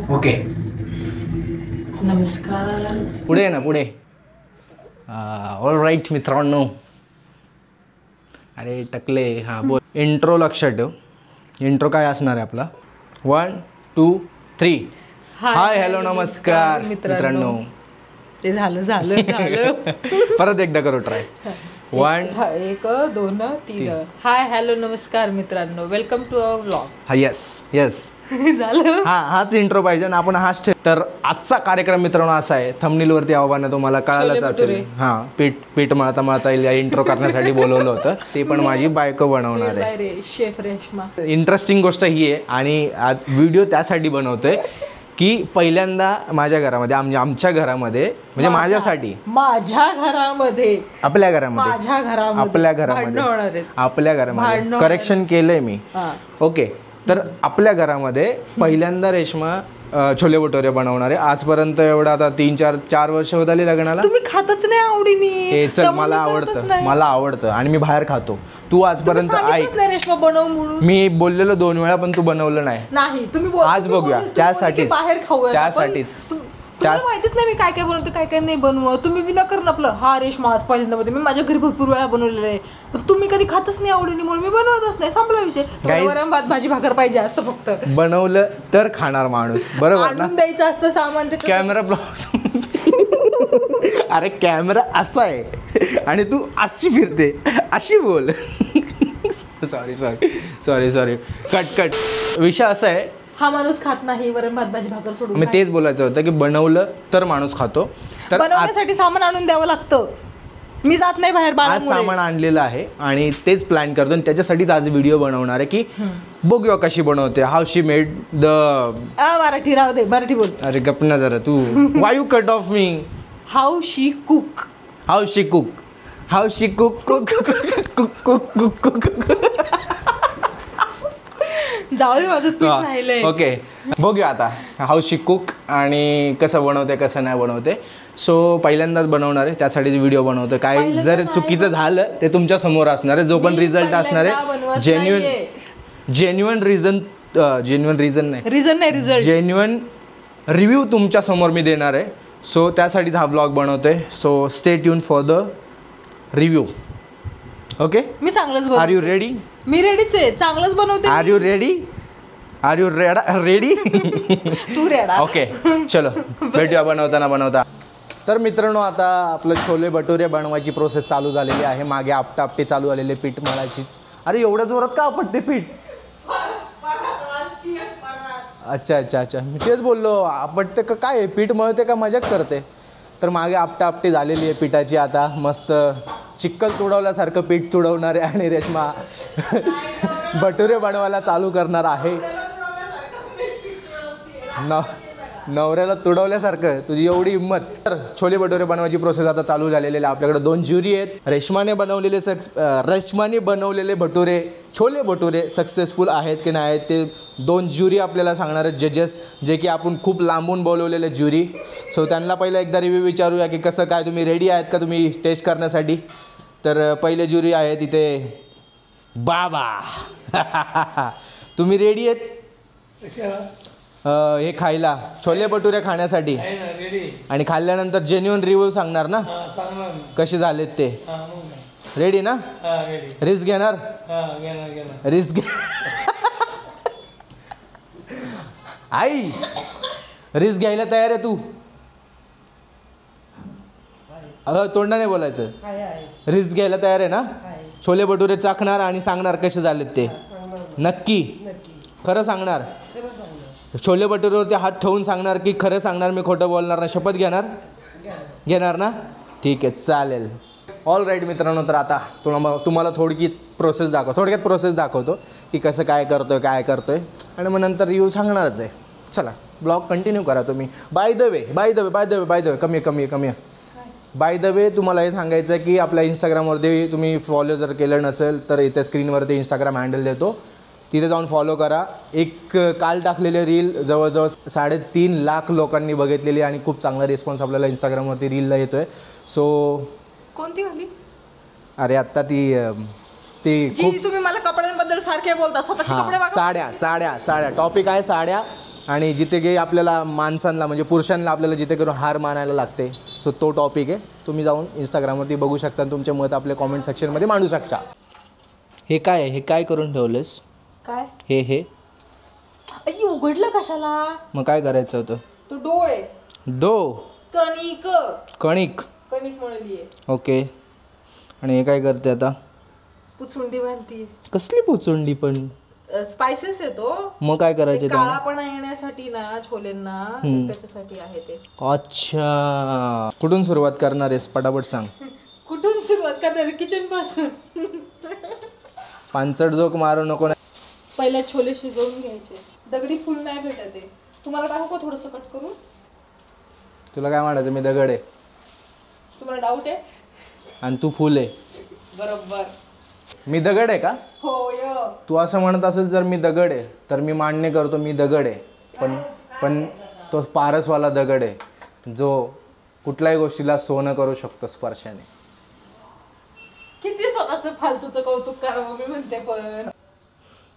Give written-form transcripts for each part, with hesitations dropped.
Okay नमस्कार. पुढे ना पुढे. ऑल राईट मित्रांनो. अरे टकले हां बोल. इंट्रो लक्षात ठेव. इंट्रो काय असणार आहे आपला. 1 2 3. हाय हॅलो नमस्कार मित्रांनो. ते झालं परत एकदा करू ट्राय. 1 1 2 3. हाय हॅलो नमस्कार मित्रांनो. Welcome to our vlog. हा येस येस झालं. हाच इंट्रो पाहिजे ना. आपण हाच ठेव. तर आजचा कार्यक्रम मित्रांनो असा आहे. थंबनेलवरती आव्हान तुम्हाला कळालंच असेल. हां पीठ मळता या इंट्रो करण्यासाठी बोलवलं होतं. ते पण माझी बायको बनवणार आहे. शेफ रेश्मा. इंटरेस्टिंग गोष्ट ही आहे आणि आज व्हिडिओ त्यासाठी बनवतोय की पहिल्यांदा माझ्या घरामध्ये आमच्या घरामध्ये म्हणजे माझ्यासाठी आपल्या घरामध्ये करेक्शन केलंय मी. ओके तर आपल्या घरामध्ये पहिल्यांदा रेश्मा छोले भटुरे बनवणारे. आजपर्यंत एवढं आता 3-4 वर्ष होत आली लग्नाला. तुम्ही खातच नाही आवडीने. हे चल मला आवडतं आणि मी बाहेर खातो. तू आजपर्यंत ऐक रेश्मा बनव म्हणून मी बोललेलो 2 वेळा पण तू बनवलं नाही. तुम्ही आज बघूया त्यासाठीच माहितीच नाही मी काय काय बनवते काय काय नाही बनव. तुम्ही विनाकारण आपलं हा रेश्मा आज पहिल्यांदा मध्ये. मी माझ्या घरी भरपूर वेळा बनवलेलं आहे पण तुम्ही कधी खातच नाही आवडीने म्हणून मी बनवतच नाही. संपला विषय. वरण भात भाजी भाकर पाहिजे असतं फक्त. बनवलं तर खाणार माणूस बरोबर ना. द्यायचं असतं सामान. Camera blog. अरे कॅमेरा असा आहे आणि तू अशी फिरते अशी बोल. Sorry cut. विषय असा आहे हा माणूस खात नाही वरण भात भाजी भाकर सोडून. मी तेच बोलायचं होतं की बनवलं तर माणूस खातो. तर बनवण्यासाठी सामान आणून द्यावं लागतं. मी जात नाही बाहेर. आज सामान आणलेलं आहे आणि तेच प्लॅन करतो आणि त्याच्यासाठीच आज व्हिडिओ बनवणार आहे की बघूया कशी बनवते. How she made the Marathi राहू दे मराठी बोल. अरे गप ना जरा तू. Why you cut off me. How she cook जाऊ दे माझं पीठ राहिलंय. ओके बघूया आता हाऊ शी कुक आणि कसं बनवते कसं नाही बनवते. सो पहिल्यांदाच बनवणार आहे त्यासाठी व्हिडिओ बनवतोय. काय जर चुकीचं झालं ते तुमच्या समोर असणार आहे. जो पण रिझल्ट असणार आहे जेन्युइन जेन्युइन रिव्ह्यू तुमच्या समोर मी देणार आहे. सो त्यासाठीच हा व्लॉग बनवतोय. So stay tune for the review. Okay मी चांगलंच बनवते. Are you ready. मी रेडीच आहे. चांगलंच बनवते. Are you ready. तू रेडा. ओके चलो भेटूया बनवता. तर मित्रांनो आता आपलं छोले भटुरे बनवायची प्रोसेस चालू झालेली आहे. मागे आपटी चालू झालेली पीठ मळायची. अरे एवढ्या जोरात का आपटते पीठ. अच्छा मी तेच बोललो आपटते का काय पीठ मळते का मजाक करते. तर मागे आपटी झालेली आहे पिठाची. आता मस्त चिक्कल तुडवल्यासारखं पीठ तुडवणार आहे आणि रेश्मा भटुरे बनवायला चालू करणार आहे. नवऱ्याला तुडवल्यासारखं तुझी एवढी हिंमत. तर छोले भटुरे बनवायची प्रोसेस आता चालू झालेली आहे. आपल्याकडे 2 ज्युरी आहेत. रेश्माने बनवलेले भटुरे छोले भटुरे सक्सेसफुल आहेत की नाही आहेत ते 2 ज्युरी आपल्याला सांगणार आहेत जजेस जे की आपण खूप लांबून बोलवलेले ज्युरी. सो त्यांना पहिलं एकदा रिव्ह्यू विचारूया की कसं काय तुम्ही रेडी आहेत का तुम्ही टेस्ट करण्यासाठी. तर पहिले ज्युरी आहे तिथे बाबा. तुम्ही रेडी आहेत हे खायला छोले भटुरे खाण्यासाठी आणि खाल्ल्यानंतर जेन्युइन रिव्ह्यू सांगणार ना कसे झालेत ते. रेडी ना. रिस्क घेणार. रिस्क आई रिस्क घ्यायला तयार आहे तू. तोंडाने बोलायचं. रिस्क घ्यायला तयार आहे ना. छोले भटुरे चाखणार आणि सांगणार कसे झालेत ते. नक्की खरं सांगणार. छोले भटुरेवरती हात ठेवून सांगणार की खरं सांगणार मी खोटं बोलणार ना. शपथ घेणार ना. ठीक आहे चालेल. ऑल राईट मित्रांनो. तर आता तुम्हाला थोडक्यात प्रोसेस दाखवतो की कसं काय करतोय आणि मग नंतर रिव्ह्यू सांगणारच आहे. चला ब्लॉग कंटिन्यू करा तुम्ही. बाय द वे कमी बाय द वे तुम्हाला हे सांगायचं आहे की आपल्या इंस्टाग्रामवरती तुम्ही फॉलो जर केलं नसेल तर इथे स्क्रीनवरती इंस्टाग्राम हँडल देतो. तिथे जाऊन फॉलो करा. एक काल टाकलेले रील जवळजवळ 3.5 लाख लोकांनी बघितलेली आणि खूप चांगला रिस्पॉन्स आपल्याला इंस्टाग्रामवरती रीलला येतो आहे. सो कोणती वाली. अरे आत्ता ती तुम्ही मला कपड्यांबद्दल सारखे बोलता. स्वतःचे कपडे साड्या टॉपिक आहे साड्या. आणि जिथे काही आपल्याला माणसांना म्हणजे पुरुषांना आपल्याला जिथे करून हार मानायला लागते. सो तो टॉपिक आहे. तुम्ही जाऊन इंस्टाग्रामवरती बघू शकता आणि तुमचे मत आपल्या कॉमेंट सेक्शनमध्ये मांडू शकता. हे काय आहे? हे काय करून ठेवलंस? काय हे आई उघडलं कशाला? मग काय करायचं होतं? तो डो आहे. डो कणिक कणिक मळली आहे. ओके. आणि हे काय करते आता? पुचुंडी बांधती. कसली पुचुंडी पण? स्पायसेस आहे तो. मग काय करायचं? काळापणा येण्यासाठी ना छोलेंना त्याच्यासाठी आहे ते. अच्छा. कुठून सुरुवात करणार आहेस? पटापट सांग. कुठून सुरुवात करणार? किचन पासून. पांचट जोक मारू नको. पहिला छोले शिजवून घ्यायचे. दगडी फुल नाही भेटत आहे. तुम्हाला टाकू का थोडंसं कट करून? तुला काय म्हणायचं? मी दगड आहे. तुम्हाला डाऊट आहे? आणि तू फुल आहे. बरोबर. मी दगड आहे का? हो. तू असं म्हणत असेल जर मी दगड आहे तर मी मान्य करतो मी दगड आहे. पण तो पारसवाला दगड आहे जो कुठल्याही गोष्टीला सोनं करू शकतो स्पर्शाने. किती स्वतःचं फालतूचं कौतुक करावं मी म्हणते. पण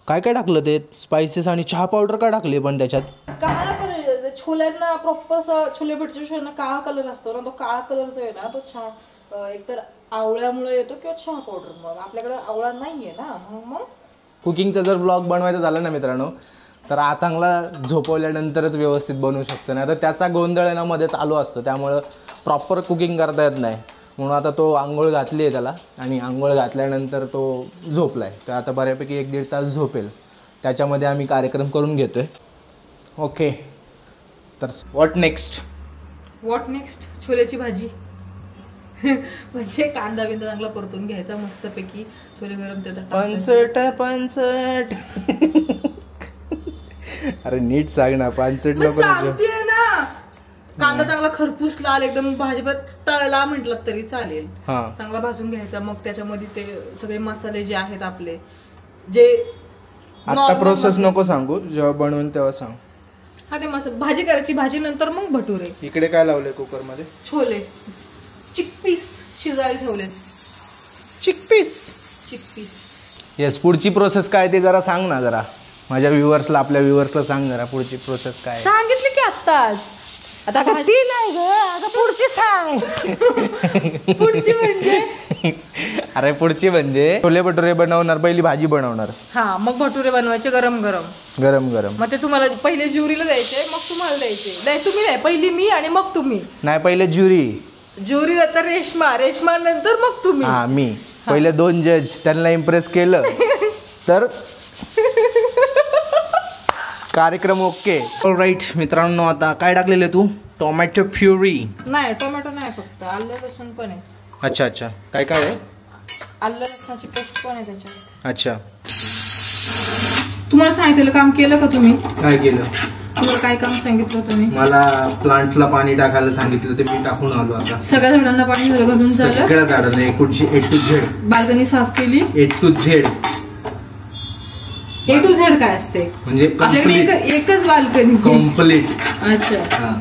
काय काय टाकलं ते? स्पायसेस आणि चहा पावडर का टाकली पण त्याच्यात? काळा पण छोल्यांना प्रॉपर छोले भटूरे छोल्यांना काळा कलर असतो ना. तो काळा कलर जो आहे ना तो चहा एकतर आवळ्यामुळे येतो किंवा चहा पावडरमुळे. आपल्याकडे आवळा नाहीये ना. मग कुकिंगचा जर ब्लॉग बनवायचा झाला ना मित्रांनो तर आतांगला झोपवल्यानंतरच व्यवस्थित बनवू शकतो. नाही तर त्याचा गोंधळ आहे ना मध्ये चालू असतो. त्यामुळं प्रॉपर कुकिंग करता येत नाही. म्हणून आता तो आंघोळ घातली आहे त्याला आणि आंघोळ घातल्यानंतर तो झोपला आहे. तर आता बऱ्यापैकी 1-1.5 तास झोपेल. त्याच्यामध्ये आम्ही कार्यक्रम करून घेतो आहे. ओके. तर व्हॉट नेक्स्ट? छोल्याची भाजी. म्हणजे कांदा बिंदा चांगला परतून घ्यायचा मस्तपैकी. छोले गरम त्यात पंचट. अरे नीट सांग ना. पंचट नको ना. कांदा चांगला खरपूस लाल एकदम भाजी तळला म्हटलं तरी चालेल. चांगला भाजून घ्यायचा. मग त्याच्यामध्ये ते सगळे मसाले जे आहेत आपले जे आता प्रोसेस नको सांगू. जेव्हा बनवून तेव्हा सांग. हा ते मसाला भाजी करायची. भाजी नंतर मग भटुरे. इकडे काय लावले कुकर मध्ये? छोले चिकपीस शिजायला ठेवले. चिकपीस. येस. पुढची प्रोसेस काय ते जरा सांग ना. जरा माझ्या व्ह्युअर्सला आपल्या व्ह्युअर्सला सांग जरा पुढची प्रोसेस काय. सांगितली की आत्ताच. आता भाजी नाही ग. आता पुढची सांग. पुढची म्हणजे अरे पुढची म्हणजे छोले भटुरे बनवणार. पहिली भाजी बनवणार. हा मग भटुरे बनवायचे गरम गरम. मग ते तुम्हाला पहिले ज्युरीला द्यायचे मग तुम्हाला द्यायचे. तुम्ही नाही पहिली मी आणि मग तुम्ही. नाही पहिले ज्युरी नंतर रेश्मा नंतर मग तुम्ही. हा मी पहिले 2 जज त्यांना इम्प्रेस केलं तर कार्यक्रम ओके. ऑलराईट मित्रांनो आता काय टाकलेलं तू? Tomato puree. नाही टोमॅटो नाही फक्त आलं लसूण पण आहे. अच्छा. काय काय आहे? आलं लसणाची पेस्ट पण आहे त्याच्यात. अच्छा. तुम्हाला सांगितलेलं काम केलं का तुम्ही? काय केलं? तुम्हाला काय काम सांगितलं होतं मी? मला प्लांटला पाणी टाकायला सांगितलं ते मी टाकून आलो. आता सगळ्या झाडांना पाणी घालून झालं. सगळ्या झाडांना A to Z. बाल्कनी साफ केली. A to Z. A to Z काय असते? म्हणजे आपल्याकडे एकच बाल्कनी कम्प्लीट. अच्छा.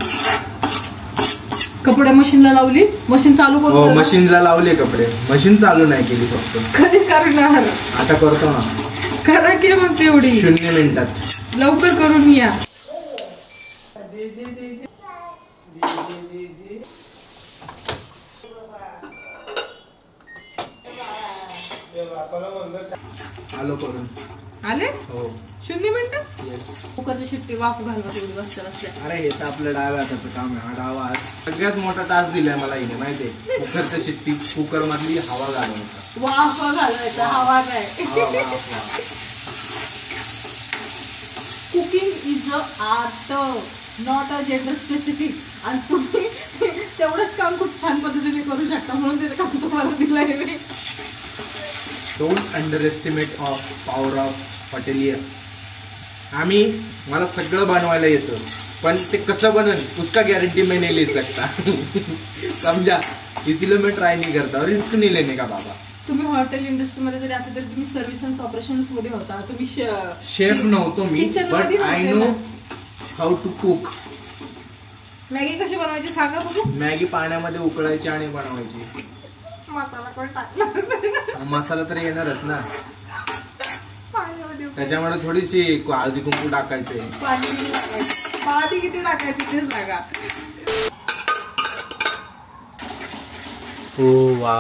कपडे मशीनला लावली. मशीन चालू करू. मशीनला लावले कपडे. मशीन चालू नाही केली फक्त. कधी करणार? आता करतो ना. करा की मग तेवढी 0 मिनिटात लवकर करून या. आलो करून. आले? हो. 0 मिनिटं? येस. कुकरची शिट्टी वाफ घालवा तेवढी बसल्या बसल्या. अरे हे तर आपलं डाव्या हाताचं काम आहे. हा डावा हात सगळ्यात मोठा टास्क दिलाय मला हिने माहितीये. कुकरची शिट्टी कुकर मधली हवा घालवायचा. वाफ घालवायचा हवा काय. Cooking is a art not a gender specific. आणि तुम्ही तेवढंच काम खूप छान पद्धतीने करू शकता म्हणून ते काम तुम्हाला दिलंय मी. Don't underestimate of power of hotelier. मला सगळं बनवायला येतं पण ते कसं बनन उसका गॅरंटी मैं नहीं ले सकता. समजा इसीलिए मैं ट्राय नहीं करता और रिस्क नहीं लेने का बाबा. तुम्ही हॉटेल इंडस्ट्रीमध्ये जरी आता तरी तुम्ही सर्व्हिस अँड ऑपरेशन्स मध्ये होता. तुम्ही शेफ नव्हतो मी but I know how to cook. Maggi कशी बनवायची सांगा बघू. मॅगी पाण्यामध्ये उकळायची आणि बनवायची. मसाला पण टाकला. मसाला तर येणारच ना. पाण्यामध्ये त्याच्यामुळे थोडीशी हळदी कुंकू टाकायचे. पाणी किती टाकायची तेच लागा. हो वा,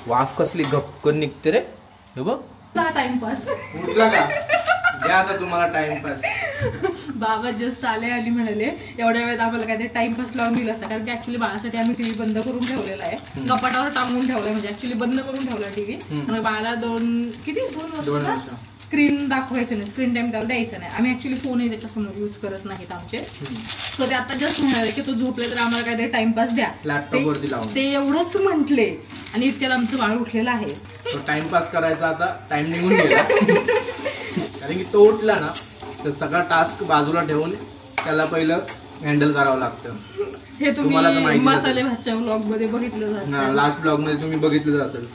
वाफ कसली गपकन निघते रे. हे बघ टाइमपास उठला का द्या आता तुम्हाला टाइमपास. बाबा जस्ट आले आणि म्हणाले एवढ्या वेळेत आम्हाला काहीतरी टाइमपास लावून दिला असता, कारण की ऍक्च्युली बाळासाठी आम्ही टीव्ही बंद करून ठेवलेला आहे. कपाटावर टांगून ठेवलाय, म्हणजे ऍक्च्युली बंद करून ठेवला टीव्ही. आणि बाळाला 2 वर्ष स्क्रीन दाखवायचं नाही, स्क्रीन टाइम त्याला द्यायचं नाही. आम्ही ऍक्च्युली फोनही त्याच्यासमोर यूज करत नाहीत आमचे. सो ते आता जस्ट म्हणाले की तो झोपले तर आम्हाला काहीतरी टाइमपास द्या, लॅपटॉप वरती लावून. ते एवढंच म्हटले आणि इतक्यात आमचं बाळ उठलेलं आहे. तो टाइमपास करायचा आता टाइम निघून गेला. कारण की तो उठला ना तर सगळा टास्क बाजूला ठेवून त्याला पहिलं हँडल करावं लागतं. हे तुम्ही मसाले भातच्या ब्लॉग मध्ये बघितलं, लास्ट ब्लॉग मध्ये तुम्ही बघितलं असेल.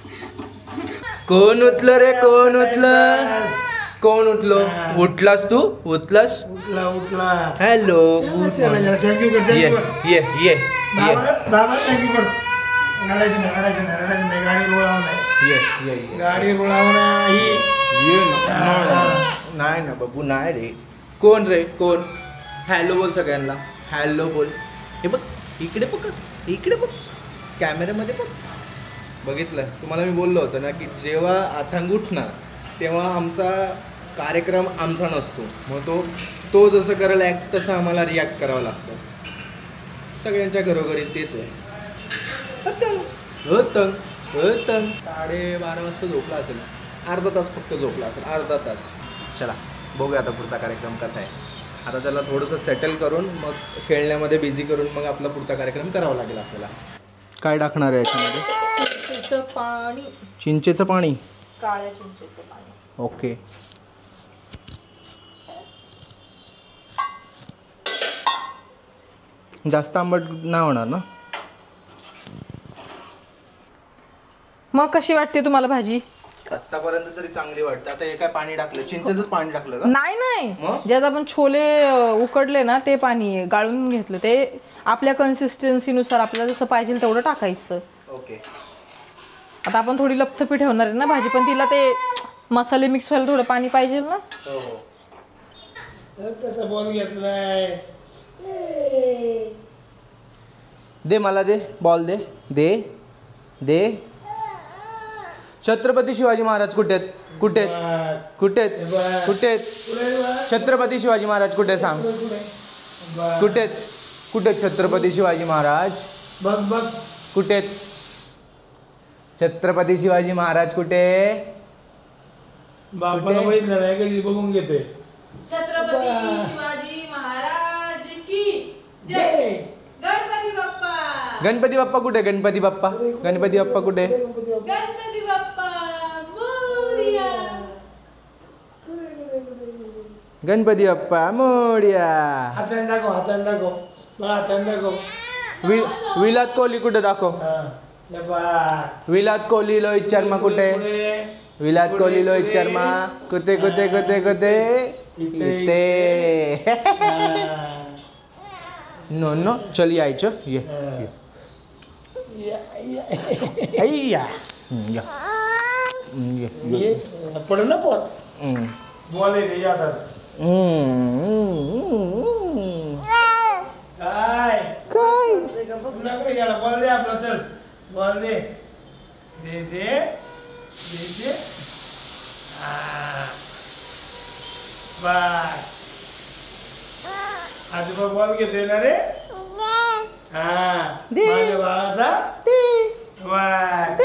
कोण उठलं रे, कोण उठलं, कोण उठलो? उठलास तू, उठलास? उठला. हॅलो, थँक्यू कर. ये ये ये बाबा थँक्यू कर. गाडी रोळावं नाही, ये गाडी रोळावं नाही. नाही ना बाबू, नाही रे. कोण रे, कोण? हॅलो बोल सगळ्यांना, हॅलो बोल. हे बघ इकडे बघ, इकडे बघ, कॅमेऱ्यामध्ये बघ. बघितलं तुम्हाला मी बोललो होतं ना की जेव्हा अथांग उठणार तेव्हा आमचा कार्यक्रम आमचा नसतो. मग तो जसं करायला ॲक्ट तसं आम्हाला रिॲक्ट करावं लागतं. सगळ्यांच्या घरोघरी तेच आहे. अतंग 12:30 वाजता झोपला असेल, अर्धा तास फक्त झोपला असेल, अर्धा तास. चला बघूया आता पुढचा कार्यक्रम कसा आहे. आता त्याला थोडंसं सेटल करून मग खेळण्यामध्ये बिझी करून मग आपला पुढचा कार्यक्रम करावा लागेल आपल्याला. काय टाकणार आहे याच्यामध्ये? चिंचेचं पाणी. चिंचेचं पाणी, काळ्या चिंचेचं पाणी. ओके. जास्त आंबट नाही होणार ना? मग कशी वाटते तुम्हाला भाजी? आतापर्यंत तरी चांगली वाटते. आता हे काय पाणी टाकलं? चिंचेचंच पाणी टाकलं का? नाही, ज्यात आपण छोले उकडले ना ते पाणी गाळून घेतलं. ते आपल्या कन्सिस्टन्सीनुसार आपल्याला जसं पाहिजे तेवढं टाकायचं. ओके. आता आपण थोडी लपथपी ठेवणार आहे ना भाजी, पण तिला ते मसाले मिक्स व्हायला थोडं पाणी पाहिजे ना. हो हो. त्याचा बॉल घेतलाय. दे मला, दे बॉल, दे दे दे. छत्रपती शिवाजी महाराज कुठे आहेत? कुठे आहेत? कुठे आहेत? कुठे आहेत? छत्रपती शिवाजी महाराज कुठे सांग? कुठे आहेत? कुठे आहेत छत्रपती शिवाजी महाराज? बघ बघ कुठे आहेत छत्रपती शिवाजी महाराज? कुठे? बापाला बघितलं नाही कधी, बघून घेतोय. छत्रपती शिवाजी महाराज की जय. गणपती बाप्पा. गणपती बाप्पा कुठे? गणपती बाप्पा, गणपती बाप्पा कुठे? गणपती बाप्पा मोरया. गणपती बाप्पा मोरया. हाताने दाखव, हाताने दाखव, बघ हाताने दाखव. विलात कोहली कुठे? दाखव. विलात कोहली, रोहित शर्मा कुठे? विराट कोहली, रोहित शर्मा कुठे? कुठे कुठे कुठे? इथे. नो नो, चल यायचं. ये अय्या ये पड ना पोट. बॉल आहे यादार. काय काय पुन्हा याला बॉल दे आपला. चल बॉल दे दे दे दे. बाय आजोबा बॉल घेतोय ना रे. माझ्या बाळाचा बाय.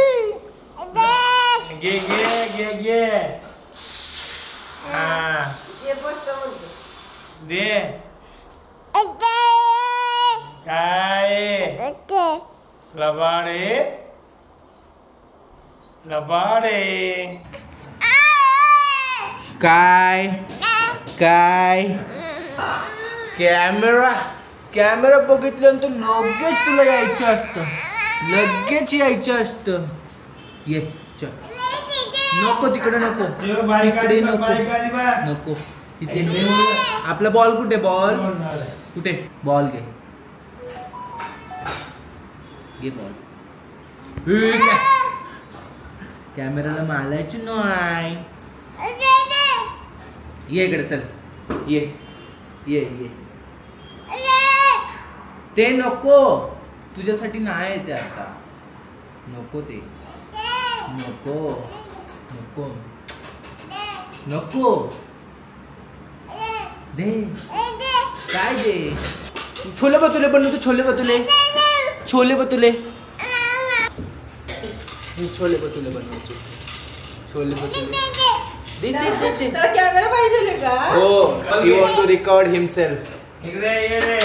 घे घे घे घे. दे काय लबाडे लबाडे. काय काय? कॅमेरा कॅमेरा बघितल्यानंतर लगेच तुला यायचं असतं, लगेच यायचं असतं. ये चल. नको तिकडे, नको तिकडे, नको नको तिथे. आपला बॉल कुठे? बॉल कुठे? बॉल घे, घे बॉल. कॅमेराला मालायची नाही. ये इकडे चल, ये ये ये. ते नको, तुझ्यासाठी नाही ते आता. नको ते, नको नको नको. दे काय दे. छोले भटुरे बनवतो, छोले भटुरे, छोले भटुरे, छोले भटुरे बनवायचे, छोले भटुरे. दे दे दे दे. कॅमेरा पाहिजे का? हो, he want to record himself. इकडे ये रे.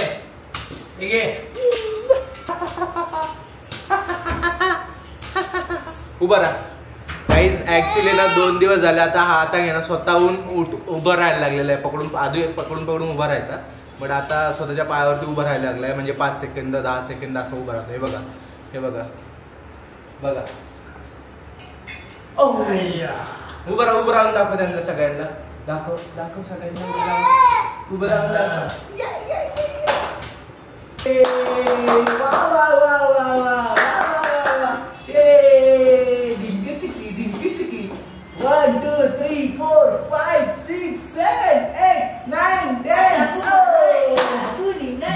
इकडे. उभा राहा. गाईज ऍक्च्युली ना 2 दिवस झाले आता हा आता आहे ना स्वतःहून उभं राहायला लागलेला आहे. आधी पकडून उभा राहायचा, बट आता स्वतःच्या पायावरती उभं राहायला लागलाय. म्हणजे 5 सेकंद 10 सेकंद असं उभं राहतो. हे बघा, हे बघा बघा. उभं राहून दाखव त्यांना सगळ्यांना. दाखव दाखव सगळ्यांना. उभं राहून दाखव. वा वा वा वा वा वा. दिंकी चिकी. 1 2 3 4 5 6 7 8 9 10.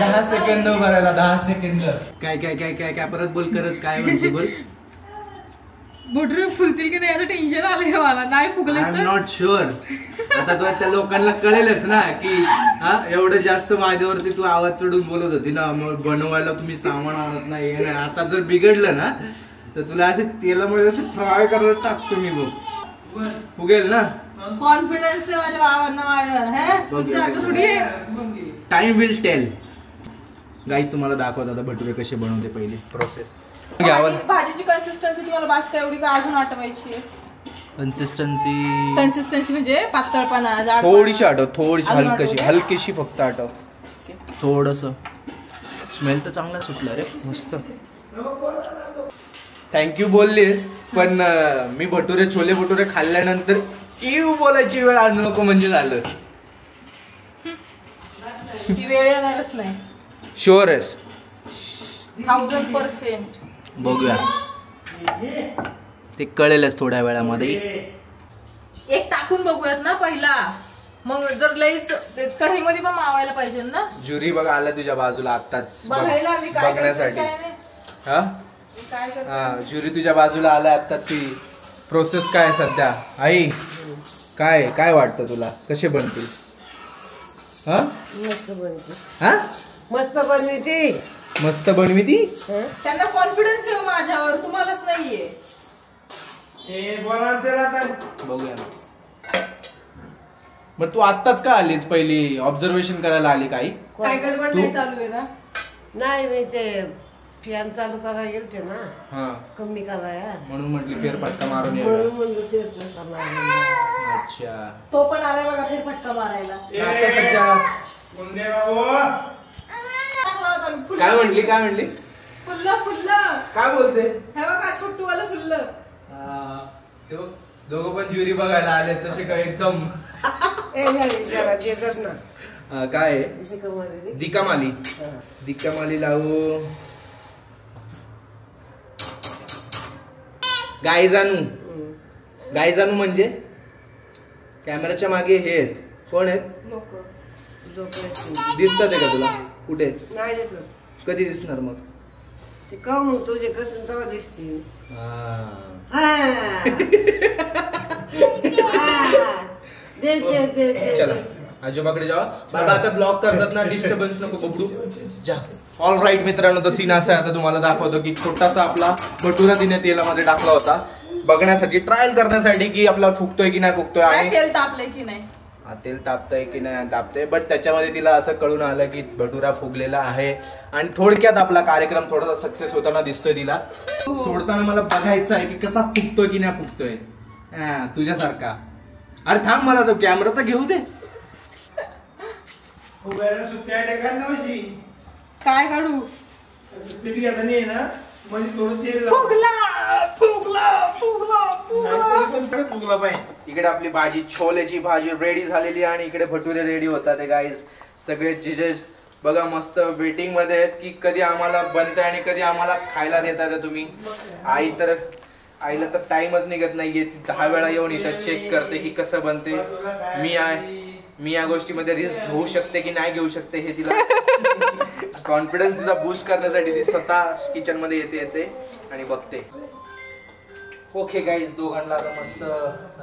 10 सेकंद उभा राहिला. 10 सेकंद. काय काय काय काय काय परत बोल. करत काय म्हणते बोल. भटुरे फुलतील की नाही याचं टेन्शन आलंय मला. नाही फुगले आय एम नॉट शुअर. आता तो त्या लोकांना कळेलच ना की हा एवढं जास्त माझ्यावरती तू आवाज चढून बोलत होती ना, मग बनवायला तुम्ही सामान आणत नाही. आता जर बिघडलं ना तर तुला असे तेलामध्ये असे फ्राय करायला टाकतो मी. बघ फुगेल ना. कॉन्फिडन्स आहे माझ्या बाबांना माझ्यावर. थोडी टाइम विल टेल. गाईज तुम्हाला दाखवत आता भटुरे कसे बनवते पहिली प्रोसेस. भाजीची कन्सिस्टन्सी तुम्हाला बास काय एवढी का अजून आठवायची? कन्सिस्टन्सी म्हणजे पातळपणा, जाडपणा. थोडीशी आठव, थोडीशी हलकीशी फक्त आठव. थोडस स्मेल तर चांगला सुटला रे, मस्त. थँक्यू बोललीस, पण मी भटुरे छोले भटुरे खाल्ल्यानंतर इव बोलायची वेळ आणू नको म्हणजे झालं. ती वेळ येणारच नाही. शुअर आहेस? 1000%. बघूया, ते कळेलच थोड्या वेळामध्ये. एक टाकून बघूयात ना पहिला, मग जर लईच कढईमध्ये पण मावायला पाहिजे ना. ज्युरी बघा आला तुझ्या बाजूला आत्ताच बघायला मी काय बघण्यासाठी. हा हा ज्युरी तुझ्या बाजूला आला आता. ती प्रोसेस काय सध्या आई? काय काय वाटतं तुला कसे बनतील? हा मस्त बनते. हा मस्त बनवते. मस्त बनवी ती. त्यांना कॉन्फिडन्स आहे माझ्यावर, तुम्हालाच नाहीये. बघूया ना. मग तू आत्ताच का आलीस? पहिली ऑब्झर्वेशन करायला आली काही? काय गडबड नाही चालू आहे ना? नाही मी ते फॅन चालू करायला गेलते ना, हा कमी कराया, म्हणून म्हटली फेरफटका मारून ये. म्हणून म्हणलं ते करायला. अच्छा, तो पण आलाय बघा ते फटका मारायला. काय म्हणली? काय म्हणली? फुल्ल फुल्ल काय बोलते? हे बघा छोटू वाला फुल्ल. दोघं पण ज्युरी बघायला आले तसे काय एकदम. जरा देतच ना. काय दिकामाली. दिकामाली? दिकामाली लावू. गायजानू. गायजानू म्हणजे कॅमेराच्या मागे हे आहेत. कोण आहेत? लोक दिसतात का तुला? कुठे? नाही देत. कधी दिसणार मग? ते कम तुझे कसं तेव्हा दिसतील. चला आजोबाकडे जावा. बाबा आता ब्लॉक करतात ना, डिस्टर्बन्स नको बघू. जा. ऑल राईट मित्रांनो, तर सीन असा आता तुम्हाला दाखवतो की छोटासा आपला भटुरा तिने तेलामध्ये टाकला होता बघण्यासाठी, ट्रायल करण्यासाठी की आपला फुगतोय की नाही फुगतोय आणि तेल तापलंय की नाही, तेल तापतंय की नाही तापतंय. बट त्याच्यामध्ये तिला असं कळून आलं की भटुरा फुगलेला आहे आणि थोडक्यात आपला कार्यक्रम थोडासा सक्सेस होताना दिसतोय तिला. सोडताना मला बघायचं आहे की कसा फुगतोय की नाही फुगतोय तुझ्यासारखा. अरे थांब, मला तो कॅमेरा तर घेऊ दे. काय काढू? पीठ घेता नाही ना, म्हणजे थोडं तेल फुगला पाहिजे. इकडे आपली भाजी, छोलेची भाजी रेडी झालेली आणि इकडे भटुरे रेडी होतात. गाईज सगळे जजेस बघा मस्त वेटिंग मध्ये आहेत की कधी आम्हाला बनतंय आणि कधी आम्हाला खायला देतात तुम्ही. आईला तर टाइमच निघत नाहीये. 10 वेळा येऊन इथं चेक करते की कसं बनते. मी आहे मी या गोष्टीमध्ये रिस्क घेऊ शकते की नाही घेऊ शकते हे तिला कॉन्फिडन्स तिचा बूस्ट करण्यासाठी ती स्वतः किचन मध्ये येते आणि बघते. ओके गाईज, दोघांना आता मस्त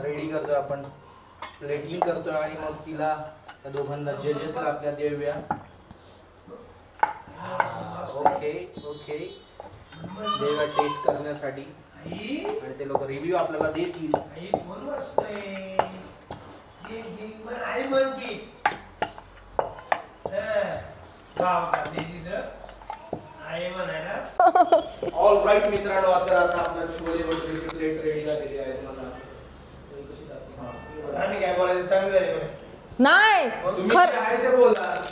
रेडी करतोय आपण, प्लेटिंग करतोय आणि मग तिला त्या दोघांना जजेसला आपल्या देऊया. ओके ओके, देऊया टेस्ट करण्यासाठी आणि ते लोक रिव्ह्यू आपल्याला देतील. ऑल राईट मित्रांनो, आता आपल्या छोले भटुरेची प्लेट रेडी झालेली आहे. आम्ही काय बोलायचं, चांगलं झालं. नाही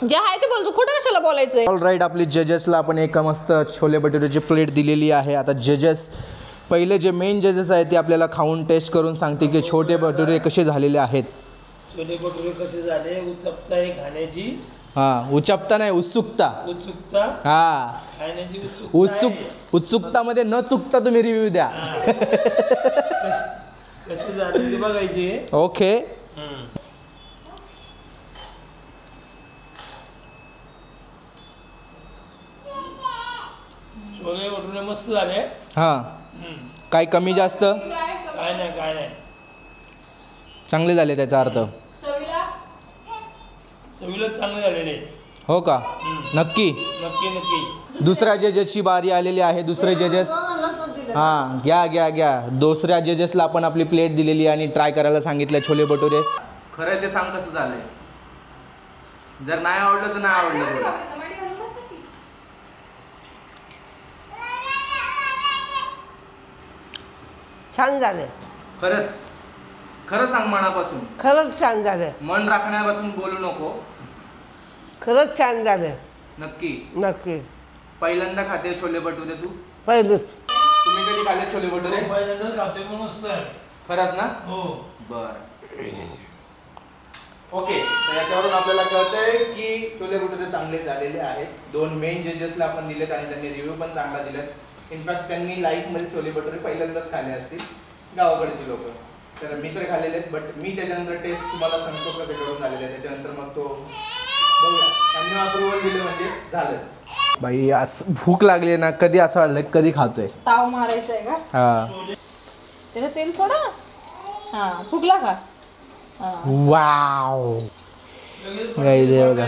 जे आहे ते बोल, तू खोटं कशाला बोलायचंय. ऑल राईट, आपली जजेसला आपण एक मस्त छोले भटुरेची प्लेट दिलेली आहे. आता जजेस, पहिले जे मेन जजेस आहेत ते आपल्याला खाऊन टेस्ट करून सांगते की छोले भटुरे कसे झालेले आहेत. छोले भटुरे कसे झाले, उत्सुकता आहे खाण्याची. हां, उचपता नाही, उत्सुकता. उत्सुकता, हां, खाण्याची उत्सुकता. उत्सुकतामध्ये न चुकता तुम्ही रिव्ह्यू द्या. कसे झाले ते बघायचे. ओके, छोले भटुरे मस्त झाले. हां, काही कमी जास्त काय नाही चांगले झाले त्याचा अर्थ. चवीला चांगले झालेले. हो का? नक्की. नक्की. दुसऱ्या जजेसची बारी आलेली आहे. दुसरे जजेस, हां, घ्या. दुसऱ्या जजेसला आपण आपली प्लेट दिलेली आणि ट्राय करायला सांगितलं छोले भटुरे. खरं ते सांग कसं झालंय. जर नाही आवडलं तर नाही आवडलं बोला. छान झाले. खरं सांग मनापासून. खरंच छान झालं. मन राखण्यापासून बोलू नको. खरंच छान झालं. नक्की. नक्की. पहिल्यांदा खाते छोले भटुरे तू? पहिलंच. तुम्ही कधी खाल्ले छोले भटुरे? पहिल्यांदा खाते म्हणून मस्त आहे. खरंच ना? हो. बर. ओके, तर याच्यावरून आपल्याला कळतंय की छोले भटुरे चांगले झालेले आहेत. 2 मेन जजेसला आपण दिलेत आणि त्यांनी रिव्ह्यू पण चांगला दिलेत. इनफॅक्ट त्यांनी लाईफमध्ये छोले भटुरे पहिल्यांदाच खाल्ले असतील, गावाकडची लोक. तर मी तर खाल्लेले आहेत, बट मी त्याच्यानंतर टेस्ट तुम्हाला सांगतो कसे करून झालेले आहे. त्याच्यानंतर मग तो बघूया, त्यांनी अप्रुव्हल दिलं म्हणजे झालंच. बाई, असं भूक लागली ना, कधी असं वाटलं कधी खातोय. ताव मारायचा आहे का? हा, त्याचं तेल सोडा. हा, फुगला का? वाव, गाईस बघा,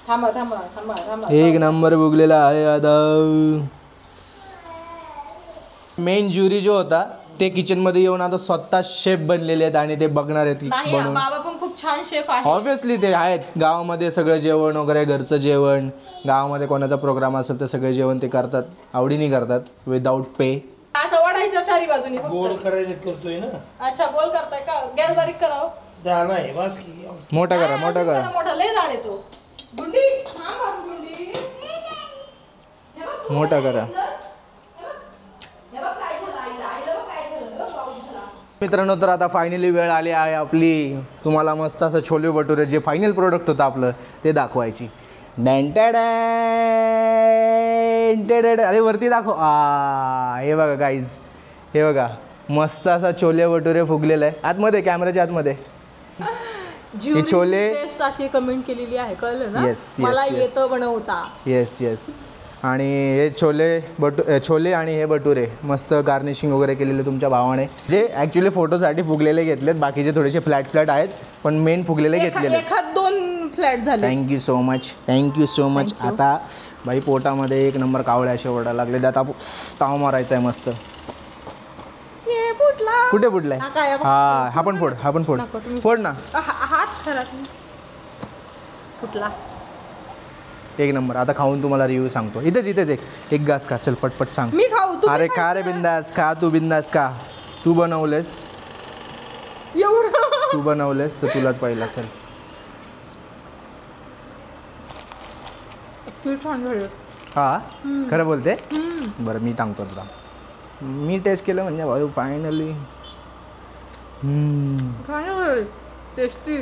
थांबा. एक नंबर भुगलेला आहे. आता मेन ज्युरी जो होता ते किचन मध्ये येऊन आता स्वतः शेफ बनलेले आहेत आणि ते बघणार आहेत नाही, बनवून. बाबा पण खूप छान शेफ आहे. ऑब्विसली ते आहेत. गावामध्ये सगळं जेवण वगैरे, घरचं जेवण, गावामध्ये कोणाचा प्रोग्राम असेल तर सगळे जेवण ते करतात, आवडीने करतात, विदाऊट पे. असं वाढायचं चारी बाजूनी. गोल करायचं करतोय ना. अच्छा, गोल करताय का? गॅस बारीक करावं. जाणार आहे बस की. मोठा करा, मोठा करा. मोठा लय झाड आहे तो. गुंडी, थांब बाबू गुंडी. मोठा करा. मित्रांनो, तर आता फायनली वेळ आली आहे आपली तुम्हाला मस्त असं छोले भटुरे जे फायनल प्रोडक्ट होतं आपलं ते दाखवायची. अरे वरती दाखव. हे बघा गाईज, हे बघा मस्त असा छोले भटुरे फुगलेला आहे. आतमध्ये, कॅमेराच्या आतमध्ये हे छोले टेस्ट अशी कमेंट केलेली आहे, कळलं ना? येस मला येस येतं बनवता. येस. आणि हे छोले आणि हे भटुरे मस्त गार्निशिंग वगैरे केलेले तुमच्या भावाने, जे ॲक्च्युली फोटोसाठी फुगलेले घेतलेत. बाकीचे थोडेसे फ्लॅट आहेत, पण मेन फुगलेले घेतलेले. एखाद 2 फ्लॅट झाले. Thank you so much. आता बाई पोटामध्ये एक नंबर कावळे असे ओरडा लागले. आता ताव मारायचा आहे मस्त. कुठे फुटलाय? हा पण फोड ना. हात खराब फुटला. एक नंबर. आता खाऊन तुम्हाला रिव्ह्यू सांगतो. इथेच एक घास खा, चल पटपट सांग. मी खाऊ? अरे खा रे, बिंदास खा. तू बिंदास खा. तू बनवलेस एवढं. तू बनवलेस तर तुलाच पहिला. चल. हा, खरं बोलते. बरं, मी सांगतो तुला. मी टेस्ट केलं म्हणजे भाऊ फायनली टेस्टी.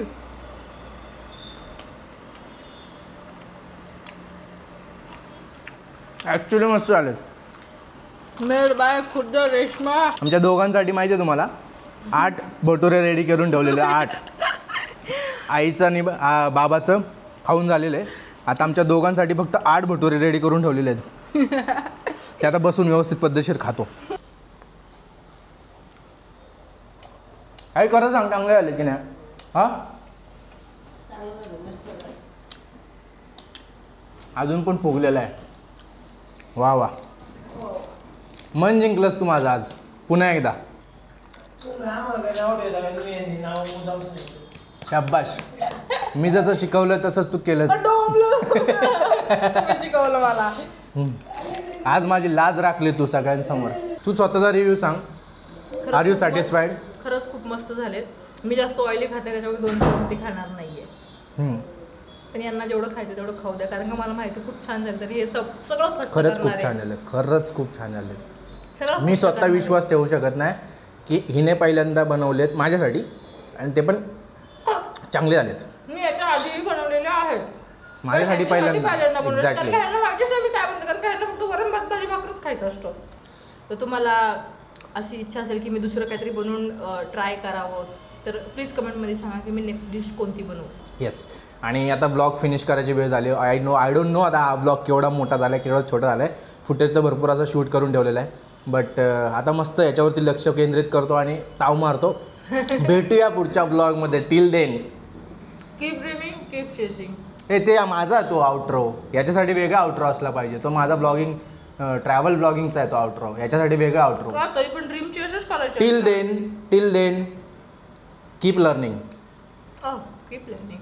ॲक्च्युली मस्त झाले. मेड बाय खुद्द रेश्मा. आमच्या दोघांसाठी माहिती आहे तुम्हाला, 8 भटुरे रेडी करून ठेवलेले 8. आईचं आणि बाबाचं खाऊन झालेलं आहे. आता आमच्या दोघांसाठी फक्त 8 भटुरे रेडी करून ठेवलेले आहेत. ते आता बसून व्यवस्थित पद्धतशीर खातो. आई खरं सांग चांगले झाले की नाही? हां अजून पण फुगलेला आहे. वा वा मन जिंकलंस तू माझं आज पुन्हा एकदा. शाबाश. मी जसं शिकवलं तसंच तू केलंस. शिकवलं मला. आज माझी लाज राखली तू सगळ्यांसमोर. तू स्वतःचा रिव्ह्यू सांग. Are you satisfied? खरंच खूप मस्त झालेत. मी जास्त ऑइली खाते त्याच्यामुळे 2 चमचे खाणार नाहीये. पण यांना जेवढं खायचं तेवढं खाऊ द्या, कारण का मला माहिती खूप छान झालं. तर हे सगळं खरंच खूप छान झालं. खरंच खूप छान झाले. सगळं मी स्वतः विश्वास ठेवू शकत नाही की हिने पहिल्यांदा बनवलेत माझ्यासाठी आणि ते पण चांगले झालेत. मी याच्या आधीही बनवलेले आहेत माझ्यासाठी पहिल्यांदा. एक्झॅक्टली. मी काय बनवलं कारण काय फक्त वरण भात भाजी भाकरच खायचं असतो. तर तुम्हाला अशी इच्छा असेल की मी दुसरं काहीतरी बनवून ट्राय करावं तर प्लीज कमेंटमध्ये सांगा की मी नेक्स्ट डिश कोणती बनवू. येस. आणि आता ब्लॉग फिनिश करायची वेळ झाली. आय डोंट नो आता हा ब्लॉग केवढा मोठा झाला आहे केवढा छोटा झाला आहे. फुटेज तर भरपूर असं शूट करून ठेवलेलं आहे. बट आता मस्त याच्यावरती लक्ष केंद्रित करतो आणि ताव मारतो. भेटूया पुढच्या ब्लॉगमध्ये. Till then keep dreaming keep chasing. ते माझा तो आउट्रो. याच्यासाठी वेगळा आउट्रो असला पाहिजे. तो माझा ब्लॉगिंग ट्रॅव्हल ब्लॉगिंगचा आहे तो आउट्रो. याच्यासाठी वेगळा आउट्रो. तरी पण ड्रीम चेसच करायचं. Till then keep learning. Keep learning.